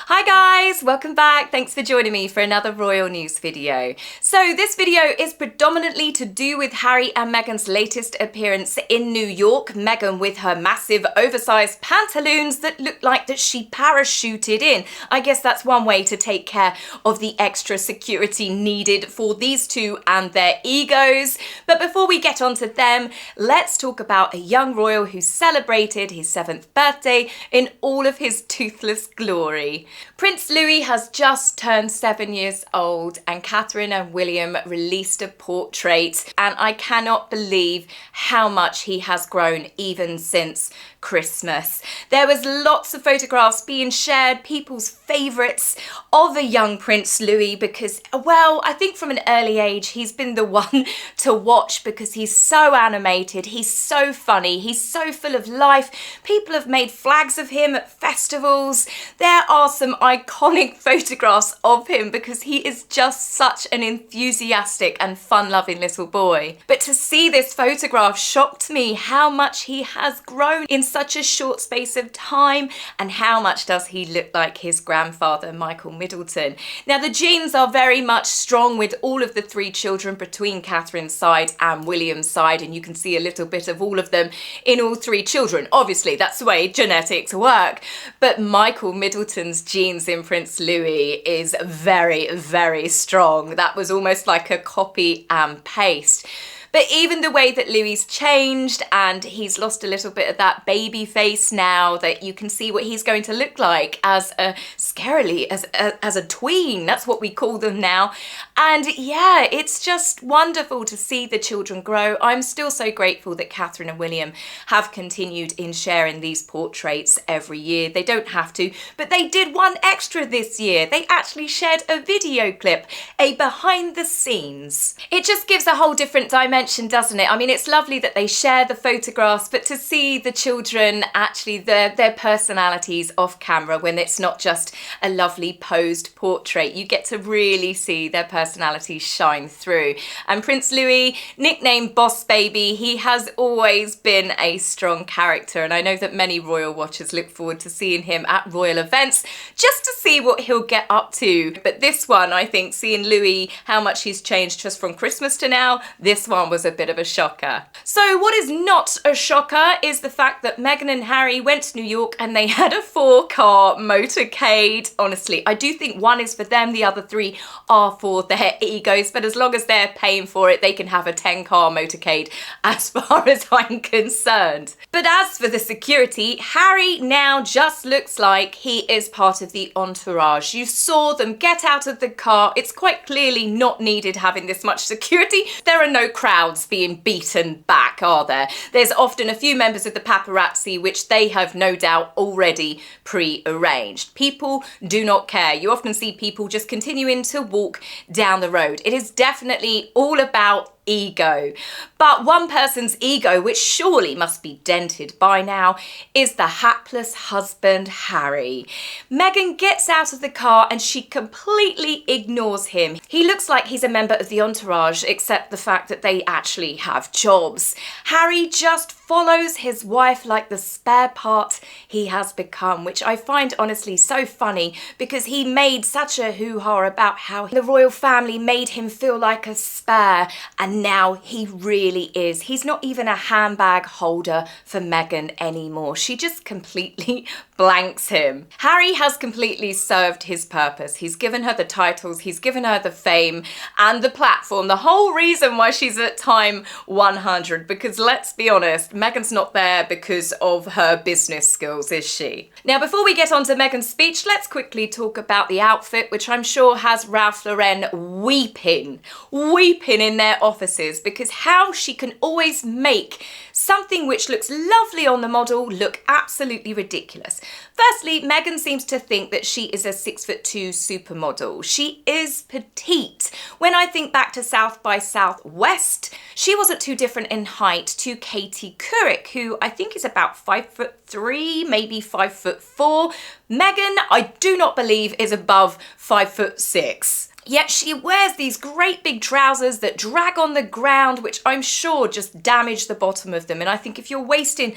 Hi guys, welcome back. Thanks for joining me for another royal news video. So this video is predominantly to do with Harry and Meghan's latest appearance in New York. Meghan with her massive oversized pantaloons that look like that she parachuted in. I guess that's one way to take care of the extra security needed for these two and their egos. But before we get on to them, let's talk about a young royal who celebrated his 7th birthday in all of his toothless glory. Prince Louis has just turned 7 years old and Catherine and William released a portrait, and I cannot believe how much he has grown even since Christmas. There was lots of photographs being shared, people's favourites of a young Prince Louis because, well, I think from an early age he's been the one to watch because he's so animated, he's so funny, he's so full of life. People have made flags of him at festivals. There are some iconic photographs of him because he is just such an enthusiastic and fun-loving little boy. But to see this photograph shocked me how much he has grown in such a short space of time, and how much does he look like his grandfather, Michael Middleton. Now the genes are very much strong with all of the 3 children between Catherine's side and William's side, and you can see a little bit of all of them in all 3 children. Obviously that's the way genetics work, but Michael Middleton's genes in Prince Louis is very, very strong. That was almost like a copy and paste. But even the way that Louis changed, and he's lost a little bit of that baby face now, that you can see what he's going to look like as a, scarily, as a tween. That's what we call them now. And yeah, it's just wonderful to see the children grow. I'm still so grateful that Catherine and William have continued in sharing these portraits every year. They don't have to, but they did one extra this year. They actually shared a video clip, a behind the scenes. It just gives a whole different dimension, doesn't it? I mean, it's lovely that they share the photographs, but to see the children actually their personalities off camera, when it's not just a lovely posed portrait, you get to really see their personalities shine through. And Prince Louis, nicknamed Boss Baby, he has always been a strong character, and I know that many royal watchers look forward to seeing him at royal events just to see what he'll get up to. But this one, I think, seeing Louis, how much he's changed just from Christmas to now, this one was a bit of a shocker. So what is not a shocker is the fact that Meghan and Harry went to New York and they had a 4-car motorcade. Honestly, I do think one is for them, the other 3 are for their egos, but as long as they're paying for it, they can have a 10-car motorcade as far as I'm concerned. But as for the security, Harry now just looks like he is part of the entourage. You saw them get out of the car. It's quite clearly not needed having this much security. There are no crowds being beaten back, are there? There's often a few members of the paparazzi which they have no doubt already pre-arranged. People do not care. You often see people just continuing to walk down the road. It is definitely all about ego. But one person's ego, which surely must be dented by now, is the hapless husband, Harry. Meghan gets out of the car and she completely ignores him. He looks like he's a member of the entourage, except the fact that they actually have jobs. Harry just follows his wife like the spare part he has become, which I find honestly so funny because he made such a hoo-ha about how the royal family made him feel like a spare, and now he really is. He's not even a handbag holder for Meghan anymore. She just completely blanks him. Harry has completely served his purpose. He's given her the titles, he's given her the fame and the platform, the whole reason why she's at time 100, because let's be honest, Meghan's not there because of her business skills, is she? Now, before we get on to Meghan's speech, let's quickly talk about the outfit, which I'm sure has Ralph Lauren weeping in their offices, because how she can always make something which looks lovely on the model look absolutely ridiculous. Firstly, Meghan seems to think that she is a 6'2" supermodel. She is petite. When I think back to South by Southwest, she wasn't too different in height to Katie Couric, who I think is about 5'3", maybe 5'4". Meghan, I do not believe, is above 5'6". Yet she wears these great big trousers that drag on the ground, which I'm sure just damage the bottom of them. And I think if you're wasting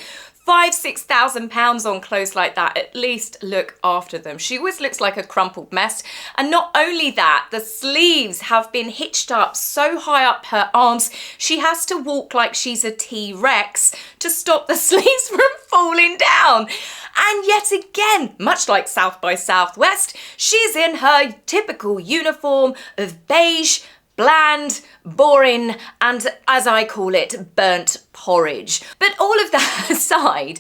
£5,000-6,000 on clothes like that. At least look after them. She always looks like a crumpled mess. And not only that, the sleeves have been hitched up so high up her arms, she has to walk like she's a T-Rex to stop the sleeves from falling down. And yet again, much like South by Southwest, she's in her typical uniform of beige, bland, boring, and as I call it, burnt porridge. But all of that aside,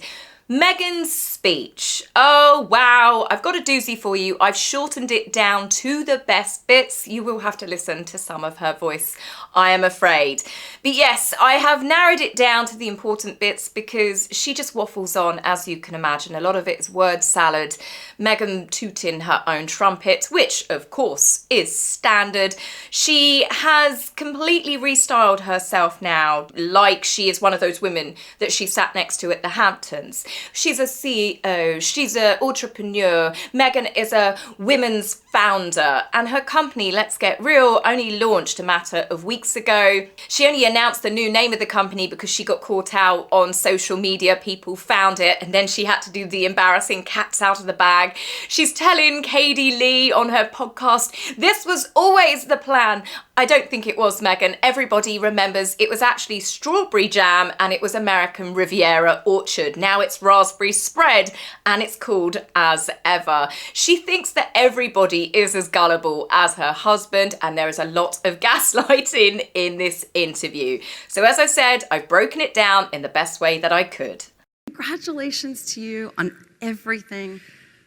Meghan's speech. Oh, wow. I've got a doozy for you. I've shortened it down to the best bits. You will have to listen to some of her voice, I am afraid. But yes, I have narrowed it down to the important bits because she just waffles on, as you can imagine. A lot of it is word salad. Meghan tooting her own trumpet, which of course is standard. She has completely restyled herself now, like she is one of those women that she sat next to at the Hamptons. She's a CEO, she's an entrepreneur. Meghan is a women's founder, and her company, Let's Get Real, only launched a matter of weeks ago. She only announced the new name of the company because she got caught out on social media. People found it, and then she had to do the embarrassing cats out of the bag. She's telling Katie Lee on her podcast, this was always the plan. I don't think it was, Meghan. Everybody remembers it was actually strawberry jam and it was American Riviera Orchard. Now it's raspberry spread and it's called As Ever. She thinks that everybody is as gullible as her husband, and there is a lot of gaslighting in this interview. So as I said, I've broken it down in the best way that I could. Congratulations to you on everything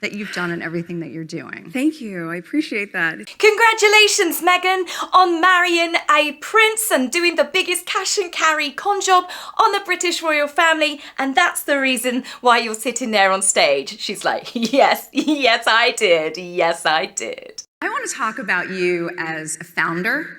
that you've done and everything that you're doing. Thank you. I appreciate that. Congratulations, Meghan, on marrying a prince and doing the biggest cash and carry con job on the British royal family. And that's the reason why you're sitting there on stage. She's like, yes, yes, I did. Yes, I did. I want to talk about you as a founder,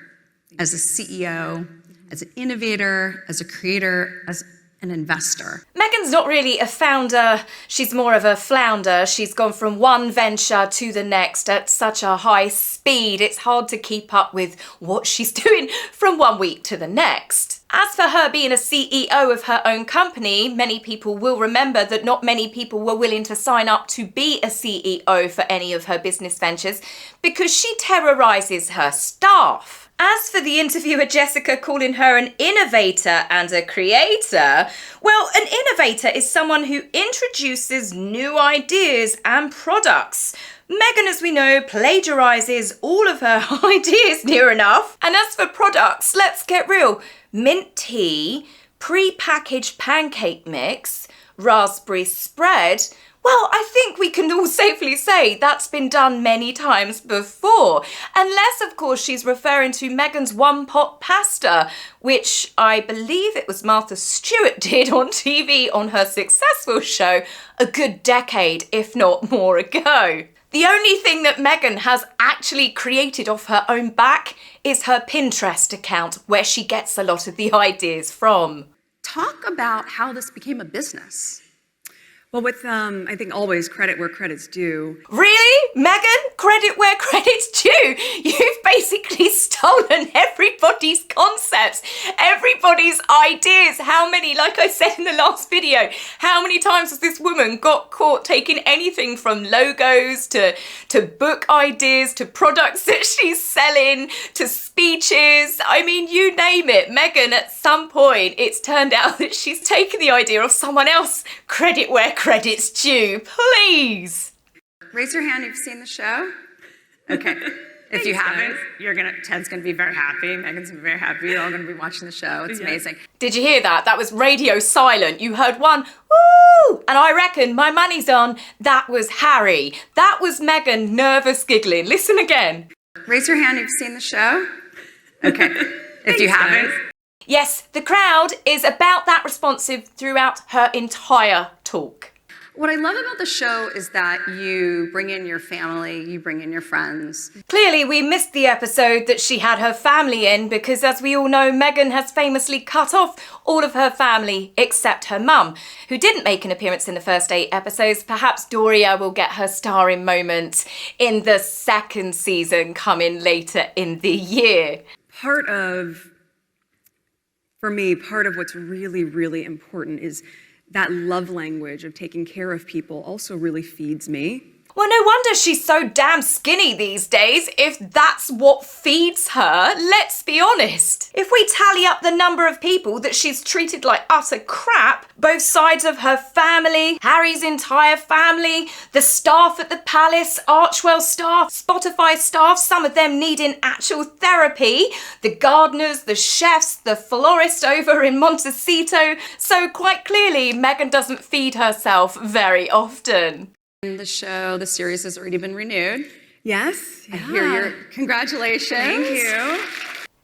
as a CEO, as an innovator, as a creator, as an investor. Meghan's not really a founder, she's more of a flounder. She's gone from one venture to the next at such a high speed, it's hard to keep up with what she's doing from one week to the next. As for her being a CEO of her own company, many people will remember that not many people were willing to sign up to be a CEO for any of her business ventures because she terrorizes her staff. As for the interviewer Jessica calling her an innovator and a creator, well, an innovator is someone who introduces new ideas and products. Meghan, as we know, plagiarizes all of her ideas near enough. And as for products, let's get real. Mint tea, pre-packaged pancake mix, raspberry spread. Well, I think we can all safely say that's been done many times before. Unless, of course, she's referring to Meghan's one-pot pasta, which I believe it was Martha Stewart did on TV on her successful show a good decade, if not more ago. The only thing that Meghan has actually created off her own back is her Pinterest account, where she gets a lot of the ideas from. Talk about how this became a business. Well, with, I think always credit where credit's due. Really? Meghan? Credit where credit's due? You've basically stolen everybody's concepts, everybody's ideas. How many, like I said in the last video, how many times has this woman got caught taking anything from logos to book ideas to products that she's selling to speeches? I mean, you name it. Meghan, at some point, it's turned out that she's taken the idea of someone else. Credit where credit's due, please. Raise your hand if you've seen the show. Okay. If you haven't, Ted's gonna be very happy. Meghan's gonna be very happy. You're all gonna be watching the show. It's amazing. Did you hear that? That was radio silent. You heard one, woo! And I reckon my money's on that was Harry. That was Meghan nervous giggling. Listen again. Raise your hand if you've seen the show. Okay. If you haven't. Yes, the crowd is about that responsive throughout her entire talk. What I love about the show is that you bring in your family, you bring in your friends. Clearly, we missed the episode that she had her family in because, as we all know, Meghan has famously cut off all of her family except her mum, who didn't make an appearance in the first 8 episodes. Perhaps Doria will get her starring moment in the second season coming later in the year. For me, part of what's really, really important is that love language of taking care of people also really feeds me. Well, no wonder she's so damn skinny these days, if that's what feeds her. Let's be honest. If we tally up the number of people that she's treated like utter crap, both sides of her family, Harry's entire family, the staff at the palace, Archwell staff, Spotify staff, some of them needing actual therapy, the gardeners, the chefs, the florist over in Montecito. So quite clearly, Meghan doesn't feed herself very often. The show, the series has already been renewed. Yes. I hear your congratulations. Thank you.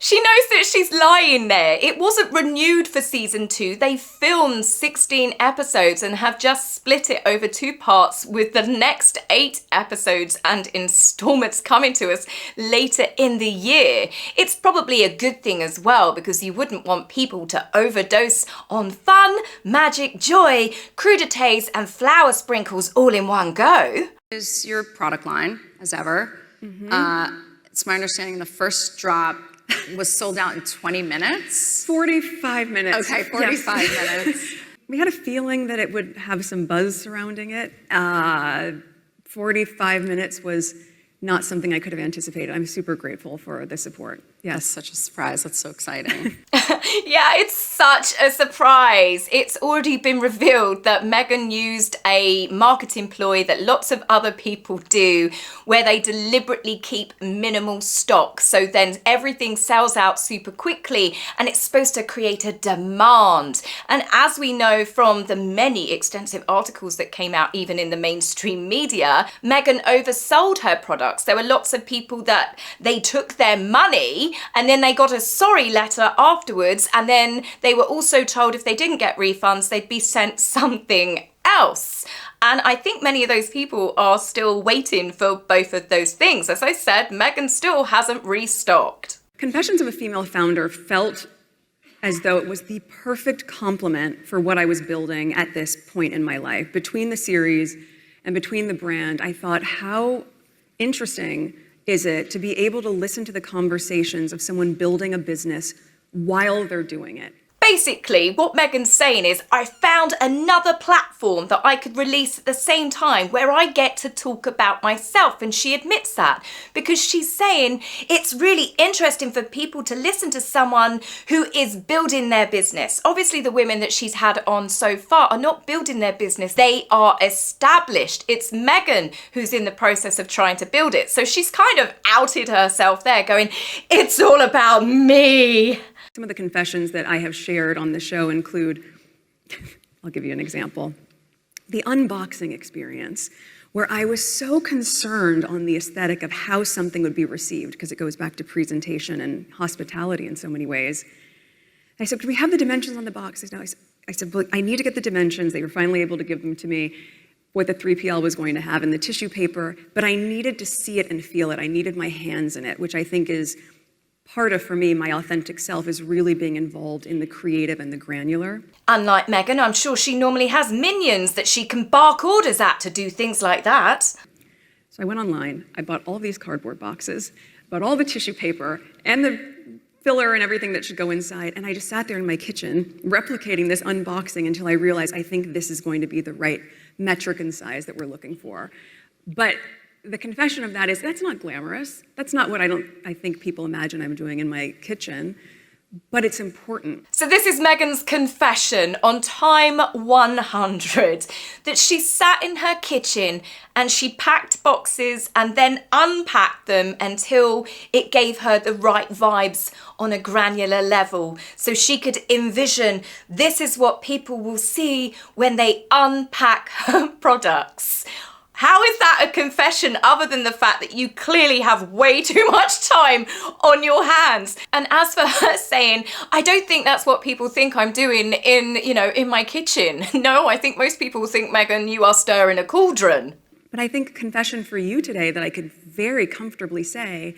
She knows that she's lying there. It wasn't renewed for season 2. They filmed 16 episodes and have just split it over 2 parts, with the next 8 episodes and installments coming to us later in the year. It's probably a good thing as well, because you wouldn't want people to overdose on fun, magic, joy, crudités and flower sprinkles all in one go. Is your product line, as ever. It's my understanding the first drop was sold out in 20 minutes. 45 minutes. Okay, 45 minutes. We had a feeling that it would have some buzz surrounding it. 45 minutes was not something I could have anticipated. I'm super grateful for the support. That's Yes. such a surprise. That's so exciting. Yeah, it's such a surprise. It's already been revealed that Meghan used a marketing ploy that lots of other people do, where they deliberately keep minimal stock. So then everything sells out super quickly, and it's supposed to create a demand. And as we know from the many extensive articles that came out even in the mainstream media, Meghan oversold her products. There were lots of people that they took their money and then they got a sorry letter afterwards, and then they were also told if they didn't get refunds, they'd be sent something else. And I think many of those people are still waiting for both of those things. As I said, Meghan still hasn't restocked. Confessions of a Female Founder felt as though it was the perfect complement for what I was building at this point in my life. Between the series and between the brand, I thought, how interesting is it to be able to listen to the conversations of someone building a business while they're doing it? Basically, what Meghan's saying is, I found another platform that I could release at the same time where I get to talk about myself, and she admits that, because she's saying it's really interesting for people to listen to someone who is building their business. Obviously, the women that she's had on so far are not building their business, they are established. It's Meghan who's in the process of trying to build it. So she's kind of outed herself there, going, it's all about me. Some of the confessions that I have shared on the show include, I'll give you an example, the unboxing experience, where I was so concerned on the aesthetic of how something would be received, because it goes back to presentation and hospitality in so many ways. I said, could we have the dimensions on the box? I said, well, I need to get the dimensions. They were finally able to give them to me, what the 3PL was going to have in the tissue paper, but I needed to see it and feel it. I needed my hands in it, which I think is part of, for me, my authentic self is really being involved in the creative and the granular. Unlike Meghan, I'm sure she normally has minions that she can bark orders at to do things like that. So I went online, I bought all these cardboard boxes, bought all the tissue paper and the filler and everything that should go inside, and I just sat there in my kitchen replicating this unboxing until I realized I think this is going to be the right metric and size that we're looking for. But the confession of that is, that's not glamorous. That's not what I think people imagine I'm doing in my kitchen, but it's important. So this is Meghan's confession on time 100, that she sat in her kitchen and she packed boxes and then unpacked them until it gave her the right vibes on a granular level. So she could envision, this is what people will see when they unpack her products. How is that a confession other than the fact that you clearly have way too much time on your hands? And as for her saying, I don't think that's what people think I'm doing in my kitchen. No, I think most people think, Meghan, you are stirring a cauldron. But I think confession for you today that I could very comfortably say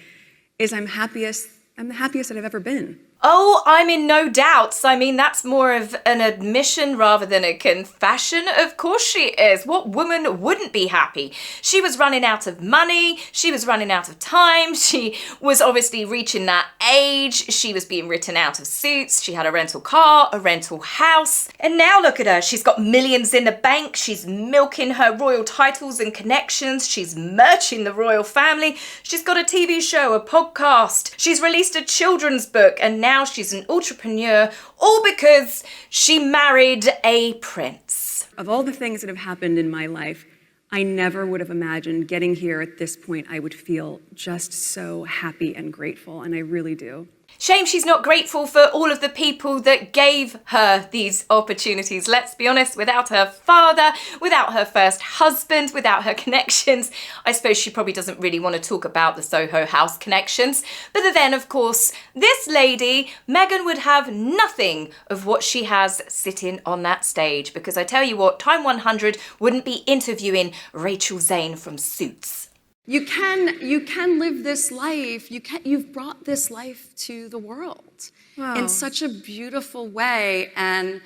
is I'm the happiest that I've ever been. Oh, I'm in no doubts. I mean, that's more of an admission rather than a confession. Of course she is. What woman wouldn't be happy? She was running out of money. She was running out of time. She was obviously reaching that age. She was being written out of suits. She had a rental car, a rental house. And now look at her. She's got millions in the bank. She's milking her royal titles and connections. She's merching the royal family. She's got a TV show, a podcast. She's released a children's book, and now she's an entrepreneur, all because she married a prince. Of all the things that have happened in my life, I never would have imagined getting here at this point. I would feel just so happy and grateful, and I really do. Shame she's not grateful for all of the people that gave her these opportunities. Let's be honest, without her father, without her first husband, without her connections, I suppose she probably doesn't really want to talk about the Soho House connections. But then, of course, this lady, Meghan, would have nothing of what she has sitting on that stage. Because I tell you what, Time 100 wouldn't be interviewing Rachel Zane from Suits. You can live this life. You've brought this life to the world in such a beautiful way. And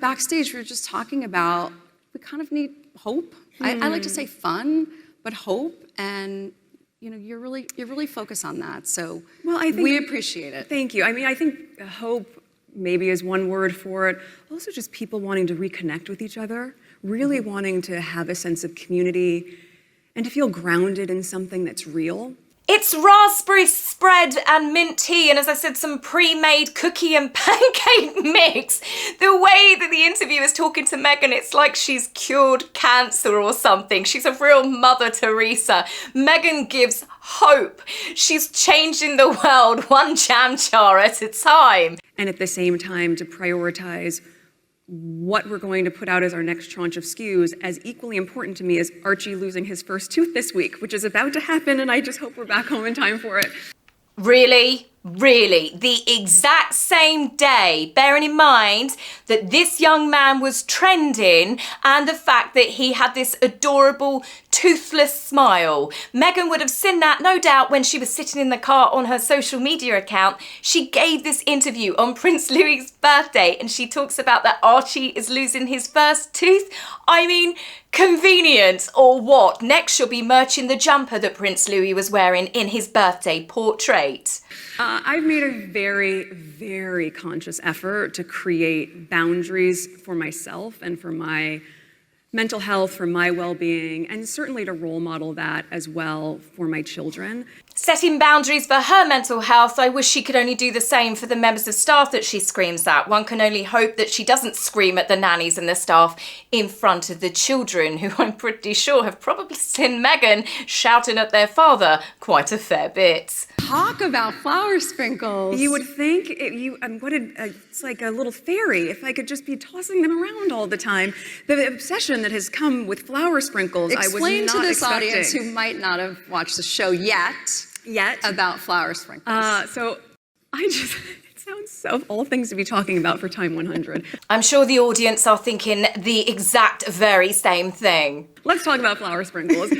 backstage we were just talking about we kind of need hope. I like to say fun, but hope. And you're really focused on that. So I think we appreciate it. Thank you. I mean, I think hope maybe is one word for it. Also, just people wanting to reconnect with each other, really wanting to have a sense of community, and to feel grounded in something that's real. It's raspberry spread and mint tea, and as I said, some pre-made cookie and pancake mix. The way that the interviewer is talking to Meghan, it's like she's cured cancer or something. She's a real Mother Teresa. Meghan gives hope. She's changing the world one jam jar at a time. And at the same time, to prioritize what we're going to put out as our next tranche of SKUs as equally important to me as Archie losing his first tooth this week, which is about to happen, and I just hope we're back home in time for it. Really? Really? The exact same day, bearing in mind that this young man was trending and the fact that he had this adorable toothless smile. Meghan would have seen that, no doubt, when she was sitting in the car on her social media account. She gave this interview on Prince Louis's birthday and she talks about that Archie is losing his first tooth. I mean, convenient or what? Next she'll be merching the jumper that Prince Louis was wearing in his birthday portrait. I've made a very, very conscious effort to create boundaries for myself and for my mental health, for my well-being, and certainly to role model that as well for my children. Setting boundaries for her mental health, I wish she could only do the same for the members of staff that she screams at. One can only hope that she doesn't scream at the nannies and the staff in front of the children, who I'm pretty sure have probably seen Meghan shouting at their father quite a fair bit. Talk about flower sprinkles. You would think it's like a little fairy if I could just be tossing them around all the time. The obsession that has come with flower sprinkles, Explain I was not to this expecting. audience who might not have watched the show yet about flower sprinkles. So it sounds so of all things to be talking about for Time 100. I'm sure the audience are thinking the exact very same thing. Let's talk about flower sprinkles.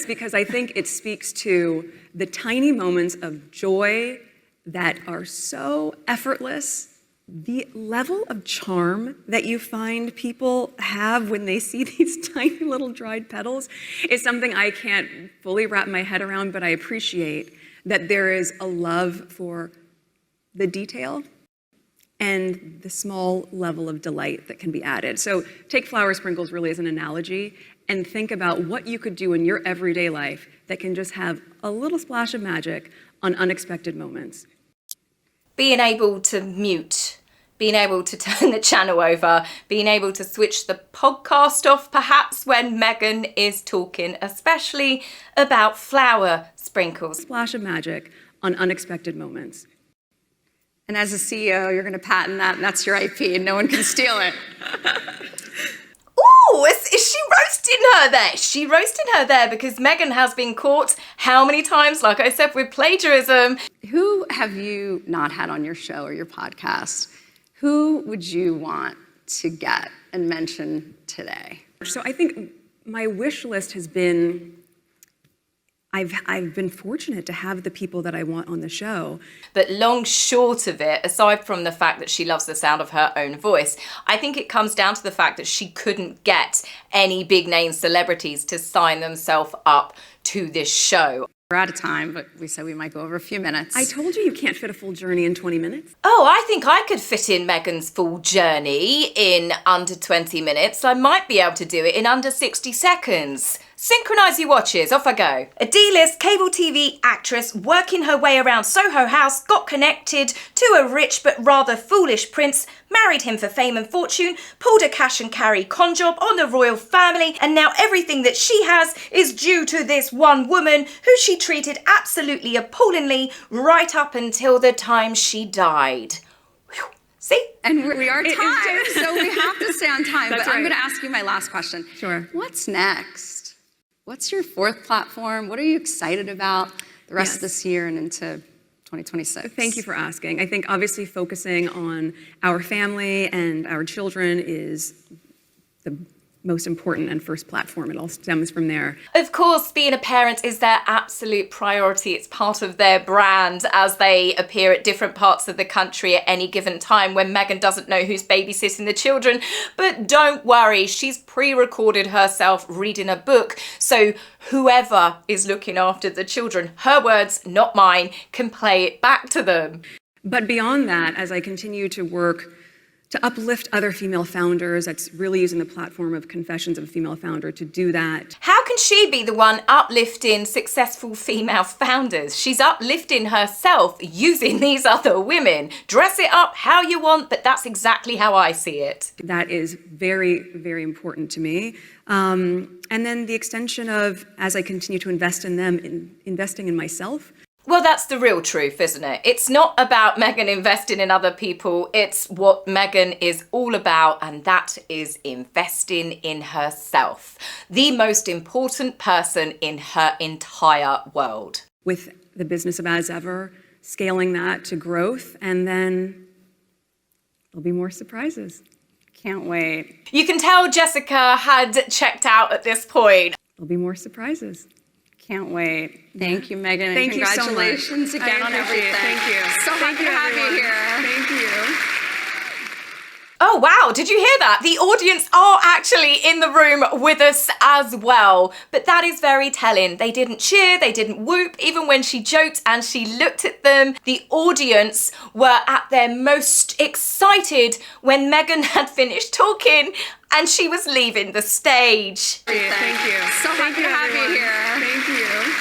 Because I think it speaks to the tiny moments of joy that are so effortless. The level of charm that you find people have when they see these tiny little dried petals is something I can't fully wrap my head around, but I appreciate that there is a love for the detail and the small level of delight that can be added. So take flower sprinkles really as an analogy and think about what you could do in your everyday life that can just have a little splash of magic on unexpected moments. Being able to mute, being able to turn the channel over, being able to switch the podcast off perhaps when Meghan is talking, especially about flower sprinkles. Splash of magic on unexpected moments. And as a CEO, you're going to patent that, and that's your IP, and no one can steal it. Ooh, is she roasting her there? She roasting her there because Meghan has been caught how many times, like I said, with plagiarism. Who have you not had on your show or your podcast? Who would you want to get and mention today? So I think my wish list has been I've been fortunate to have the people that I want on the show. But long short of it, aside from the fact that she loves the sound of her own voice, I think it comes down to the fact that she couldn't get any big name celebrities to sign themselves up to this show. We're out of time, but we said we might go over a few minutes. I told you can't fit a full journey in 20 minutes. Oh, I think I could fit in Meghan's full journey in under 20 minutes. I might be able to do it in under 60 seconds. Synchronise your watches, off I go. A D-list cable TV actress working her way around Soho House got connected to a rich but rather foolish prince, married him for fame and fortune, pulled a cash and carry con job on the royal family, and now everything that she has is due to this one woman who she treated absolutely appallingly right up until the time she died. Whew. See? And we are timed, so we have to stay on time. That's but I'm right. going to ask you my last question. Sure. What's next? What's your fourth platform? What are you excited about the rest of this year and into 2026? Thank you for asking. I think obviously focusing on our family and our children is the most important and first platform. It all stems from there. Of course, being a parent is their absolute priority. It's part of their brand as they appear at different parts of the country at any given time when Meghan doesn't know who's babysitting the children. But don't worry, she's pre-recorded herself reading a book. So whoever is looking after the children, her words, not mine, can play it back to them. But beyond that, as I continue to work to uplift other female founders, that's really using the platform of Confessions of a Female Founder to do that. How can she be the one uplifting successful female founders? She's uplifting herself using these other women. Dress it up how you want, but that's exactly how I see it. That is very, very important to me. And then the extension of, as I continue to invest in them, investing in myself. Well, that's the real truth, isn't it? It's not about Meghan investing in other people. It's what Meghan is all about, and that is investing in herself. The most important person in her entire world. With the business of As Ever, scaling that to growth, and then there'll be more surprises. Can't wait. You can tell Jessica had checked out at this point. There'll be more surprises. Can't wait. Thank you, Meghan. Thank and you so much. congratulations again on appreciate it. everything. Thank you. So happy to have you here. Thank you. Oh, wow. Did you hear that? The audience are actually in the room with us as well. But that is very telling. They didn't cheer, they didn't whoop, even when she joked and she looked at them. The audience were at their most excited when Meghan had finished talking and she was leaving the stage. Thank you. So happy to have you here. Thank you.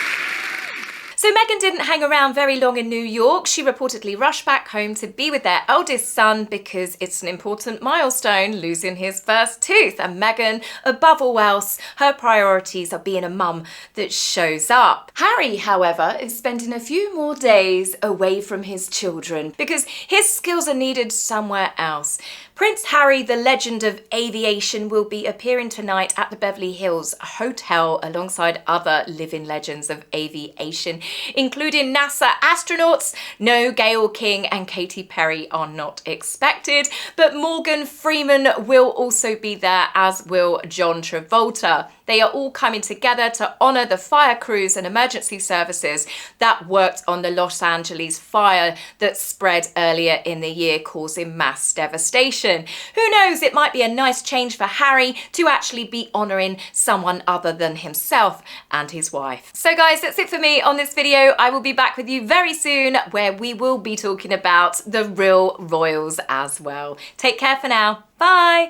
So Meghan didn't hang around very long in New York. She reportedly rushed back home to be with their eldest son because it's an important milestone, losing his first tooth. And Meghan, above all else, her priorities are being a mum that shows up. Harry, however, is spending a few more days away from his children because his skills are needed somewhere else. Prince Harry, the legend of aviation, will be appearing tonight at the Beverly Hills Hotel alongside other living legends of aviation, including NASA astronauts. No Gayle King and Katy Perry are not expected, but Morgan Freeman will also be there, as will John Travolta. They are all coming together to honour the fire crews and emergency services that worked on the Los Angeles fire that spread earlier in the year, causing mass devastation. Who knows, it might be a nice change for Harry to actually be honouring someone other than himself and his wife. So guys, that's it for me on this video. I will be back with you very soon where we will be talking about the real royals as well. Take care for now. Bye.